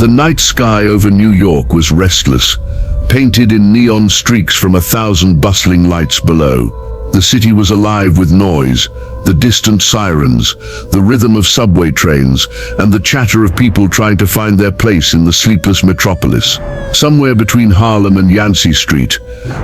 The night sky over New York was restless, painted in neon streaks from 1,000 bustling lights below. The city was alive with noise, the distant sirens, the rhythm of subway trains, and the chatter of people trying to find their place in the sleepless metropolis. Somewhere between Harlem and Yancy Street,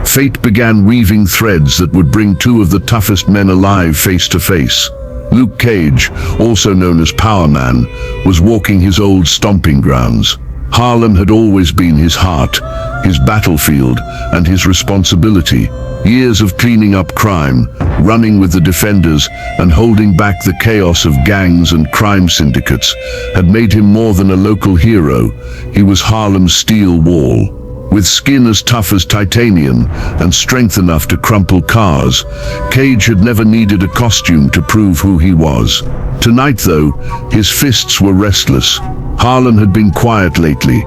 fate began weaving threads that would bring two of the toughest men alive face to face. Luke Cage, also known as Power Man, was walking his old stomping grounds. Harlem had always been his heart, his battlefield, and his responsibility. Years of cleaning up crime, running with the defenders, and holding back the chaos of gangs and crime syndicates had made him more than a local hero. He was Harlem's steel wall. With skin as tough as titanium and strength enough to crumple cars, Cage had never needed a costume to prove who he was. Tonight, though, his fists were restless. Harlem had been quiet lately,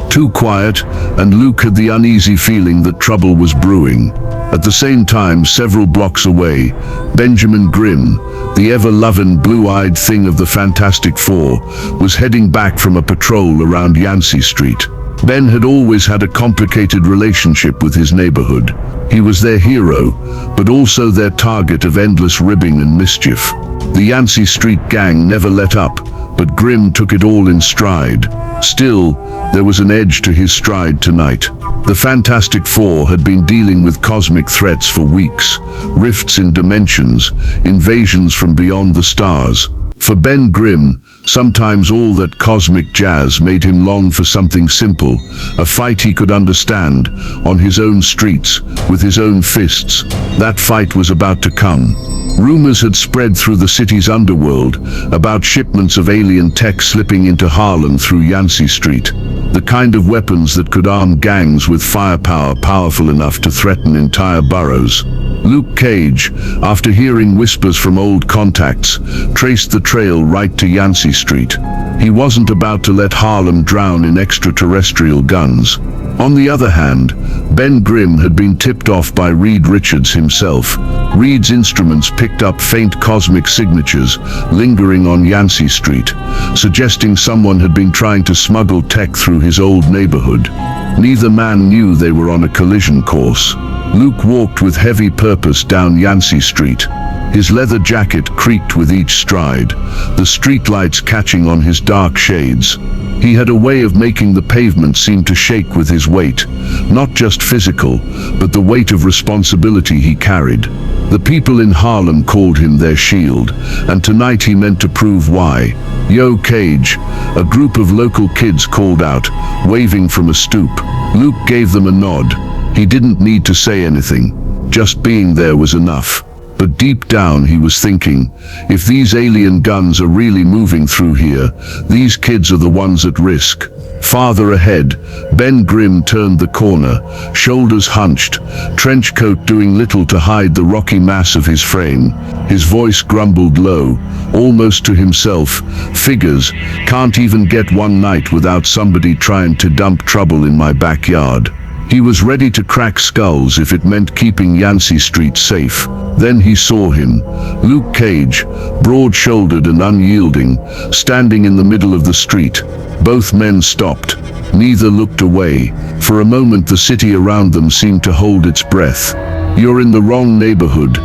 too quiet, and Luke had the uneasy feeling that trouble was brewing. At the same time, several blocks away, Benjamin Grimm, the ever-loving blue-eyed thing of the Fantastic Four, was heading back from a patrol around Yancy Street. Ben had always had a complicated relationship with his neighborhood. He was their hero, but also their target of endless ribbing and mischief. The Yancy Street gang never let up, but Grimm took it all in stride. Still, there was an edge to his stride tonight. The Fantastic Four had been dealing with cosmic threats for weeks, rifts in dimensions, invasions from beyond the stars. For Ben Grimm, sometimes all that cosmic jazz made him long for something simple, a fight he could understand, on his own streets, with his own fists. That fight was about to come. Rumors had spread through the city's underworld about shipments of alien tech slipping into Harlem through Yancy Street, the kind of weapons that could arm gangs with firepower powerful enough to threaten entire boroughs. Luke Cage, after hearing whispers from old contacts, traced the trail right to Yancy Street. He wasn't about to let Harlem drown in extraterrestrial guns. On the other hand, Ben Grimm had been tipped off by Reed Richards himself. Reed's instruments picked up faint cosmic signatures lingering on Yancy Street, suggesting someone had been trying to smuggle tech through his old neighborhood. Neither man knew they were on a collision course. Luke walked with heavy purpose down Yancy Street. His leather jacket creaked with each stride, the streetlights catching on his dark shades. He had a way of making the pavement seem to shake with his weight, not just physical, but the weight of responsibility he carried. The people in Harlem called him their shield, and tonight he meant to prove why. "Yo, Cage," a group of local kids called out, waving from a stoop. Luke gave them a nod. He didn't need to say anything. Just being there was enough. But deep down he was thinking, if these alien guns are really moving through here, these kids are the ones at risk. Farther ahead, Ben Grimm turned the corner, shoulders hunched, trench coat doing little to hide the rocky mass of his frame. His voice grumbled low, almost to himself, "Figures, can't even get one night without somebody trying to dump trouble in my backyard." He was ready to crack skulls if it meant keeping Yancy Street safe. Then he saw him, Luke Cage, broad-shouldered and unyielding, standing in the middle of the street. Both men stopped. Neither looked away. For a moment the city around them seemed to hold its breath. "You're in the wrong neighborhood,"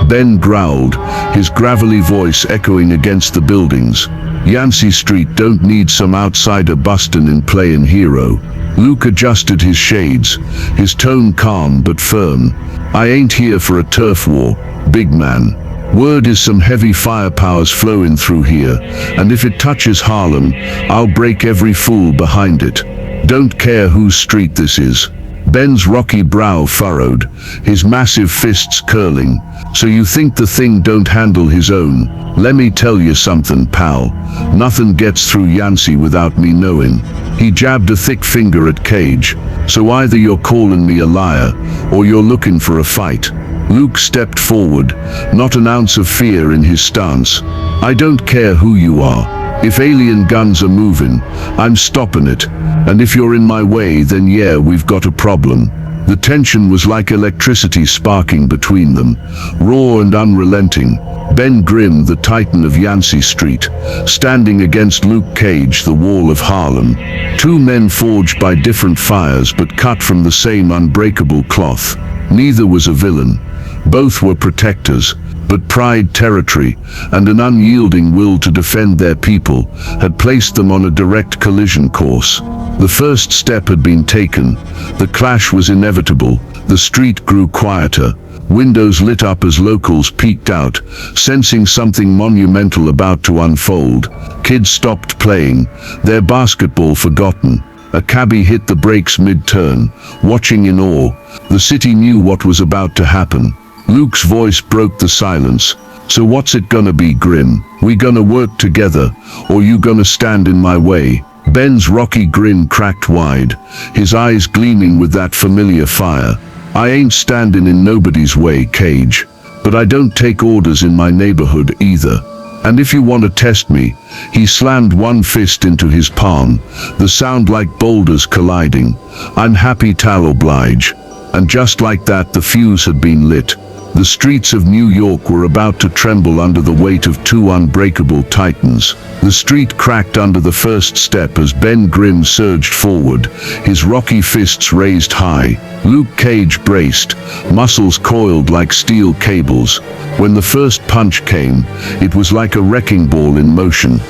Ben growled, his gravelly voice echoing against the buildings. "Yancy Street don't need some outsider bustin' in playin' hero." Luke adjusted his shades, his tone calm but firm. "I ain't here for a turf war, big man. Word is some heavy firepower's flowing through here, and if it touches Harlem, I'll break every fool behind it. Don't care whose street this is." Ben's rocky brow furrowed, his massive fists curling. "So you think the thing don't handle his own? Let me tell you something, pal. Nothing gets through Yancy without me knowing." He jabbed a thick finger at Cage. "So either you're calling me a liar, or you're looking for a fight." Luke stepped forward, not an ounce of fear in his stance. "I don't care who you are. If alien guns are moving, I'm stopping it. And if you're in my way, then yeah, we've got a problem." The tension was like electricity sparking between them, raw and unrelenting. Ben Grimm, the titan of Yancy Street, standing against Luke Cage, the wall of Harlem. Two men forged by different fires but cut from the same unbreakable cloth. Neither was a villain. Both were protectors, but pride, territory, and an unyielding will to defend their people had placed them on a direct collision course. The first step had been taken. The clash was inevitable. The street grew quieter. Windows lit up as locals peeked out, sensing something monumental about to unfold. Kids stopped playing, their basketball forgotten. A cabbie hit the brakes mid-turn, watching in awe. The city knew what was about to happen. Luke's voice broke the silence. "So what's it gonna be, Grimm? We gonna work together, or you gonna stand in my way?" Ben's rocky grin cracked wide, his eyes gleaming with that familiar fire. "I ain't standing in nobody's way, Cage, but I don't take orders in my neighborhood either. And if you want to test me," he slammed one fist into his palm, the sound like boulders colliding. "I'm happy to oblige." And just like that, the fuse had been lit. The streets of New York were about to tremble under the weight of two unbreakable titans. The street cracked under the first step as Ben Grimm surged forward, his rocky fists raised high. Luke Cage braced, muscles coiled like steel cables. When the first punch came, it was like a wrecking ball in motion,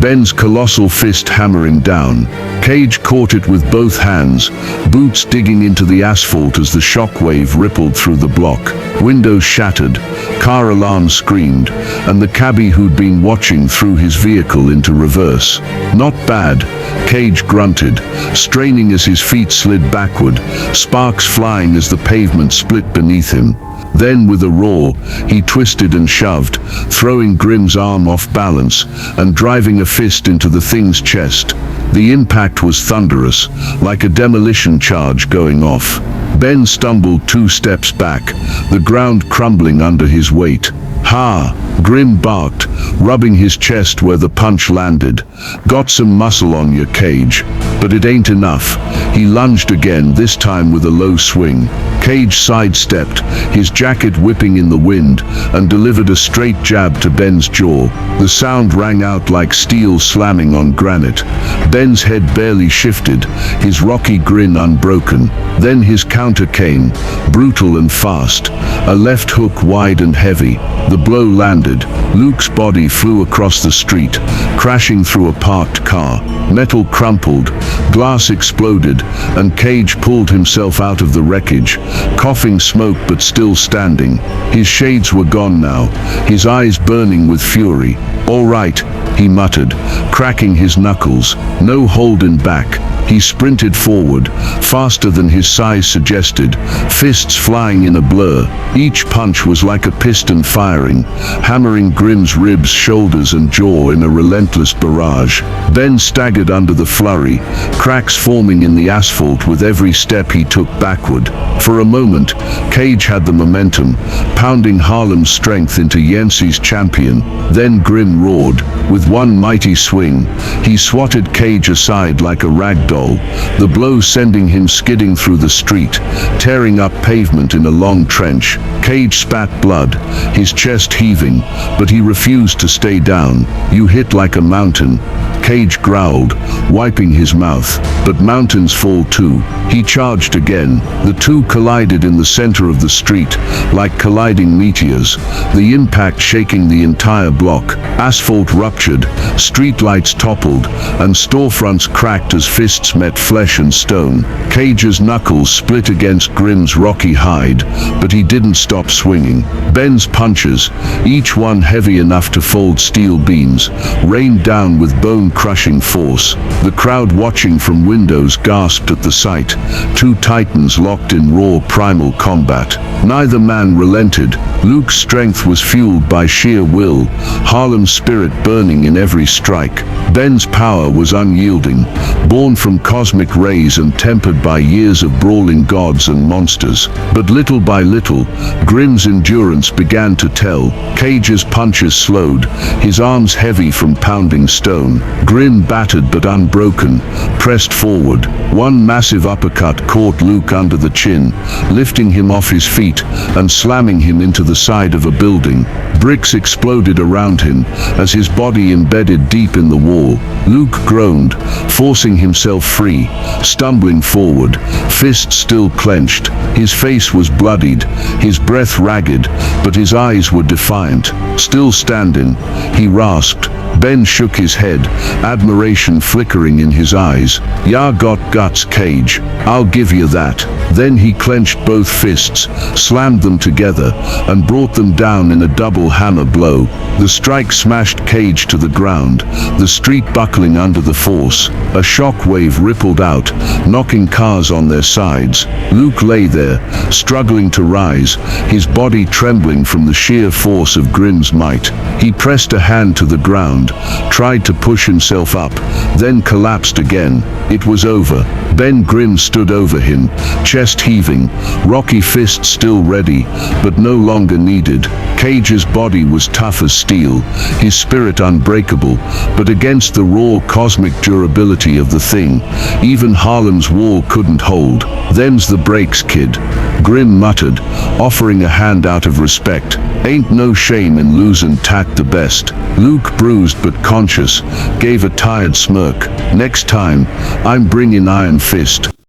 Ben's colossal fist hammering down. Cage caught it with both hands, boots digging into the asphalt as the shockwave rippled through the block. Windows shattered, car alarms screamed, and the cabbie who'd been watching threw his vehicle into reverse. "Not bad," Cage grunted, straining as his feet slid backward, sparks flying as the pavement split beneath him. Then, with a roar, he twisted and shoved, throwing Grimm's arm off balance and driving a fist into the thing's chest. The impact was thunderous, like a demolition charge going off. Ben stumbled 2 steps back, the ground crumbling under his weight. "Ha!" Grimm barked, rubbing his chest where the punch landed. "Got some muscle on your, Cage, but it ain't enough." He lunged again, this time with a low swing. Cage sidestepped, his jacket whipping in the wind, and delivered a straight jab to Ben's jaw. The sound rang out like steel slamming on granite. Ben's head barely shifted, his rocky grin unbroken. Then his counter came, brutal and fast, a left hook wide and heavy. The blow landed. Luke's body flew across the street, crashing through a parked car. Metal crumpled, glass exploded, and Cage pulled himself out of the wreckage, coughing smoke but still standing. His shades were gone now, his eyes burning with fury. "All right," he muttered, cracking his knuckles. "No holding back." He sprinted forward, faster than his size suggested, fists flying in a blur. Each punch was like a piston firing, hammering Grimm's ribs, shoulders, and jaw in a relentless barrage. Ben staggered under the flurry, cracks forming in the asphalt with every step he took backward. For a moment, Cage had the momentum, pounding Harlem's strength into Yancy's champion. Then Grimm roared. With one mighty swing, he swatted Cage aside like a rag doll, the blow sending him skidding through the street, tearing up pavement in a long trench. Cage spat blood, his chest heaving, but he refused to stay down. "You hit like a mountain," Cage growled, wiping his mouth. "But mountains fall too." He charged again. The two collided in the center of the street, like colliding meteors, the impact shaking the entire block. Asphalt ruptured, streetlights toppled, and storefronts cracked as fists met flesh and stone. Cage's knuckles split against Grimm's rocky hide, but he didn't stop swinging. Ben's punches, each one heavy enough to fold steel beams, rained down with bone-crushing force. The crowd watching from windows gasped at the sight. Two titans locked in raw primal combat. Neither man relented. Luke's strength was fueled by sheer will, Harlem's spirit burning in every strike. Ben's power was unyielding, born from cosmic rays and tempered by years of brawling gods and monsters. But little by little, Grimm's endurance began to tell. Cage's punches slowed, his arms heavy from pounding stone. Grimm, battered but unbroken, pressed forward, One massive uppercut caught Luke under the chin, lifting him off his feet and slamming him into the side of a building. Bricks exploded around him as his body embedded deep in the wall. Luke groaned, forcing himself free, stumbling forward, fists still clenched. His face was bloodied, his breath ragged, but his eyes were defiant. Still standing, he rasped. Ben shook his head, admiration flickering in his eyes. "Ya got guts, Cage. I'll give you that." Then he clenched both fists, slammed them together, and brought them down in a double hammer blow. The strike smashed Cage to the ground, the street buckling under the force. A shock wave rippled out, knocking cars on their sides. Luke lay there, struggling to rise, his body trembling from the sheer force of Grimm's might. He pressed a hand to the ground, tried to push himself up, then collapsed again. It was over. Ben Grimm stood over him, chest heaving, rocky fist still ready, but no longer needed. Cage's body was tough as steel, his spirit unbreakable, but against the raw cosmic durability of the thing, even Harlem's wall couldn't hold. "Them's the breaks, kid," Grimm muttered, offering a hand out of respect. "Ain't no shame in losing tack the best." Luke, bruised but conscious, gave a tired smirk. "Next time, I'm bringing Iron Fist."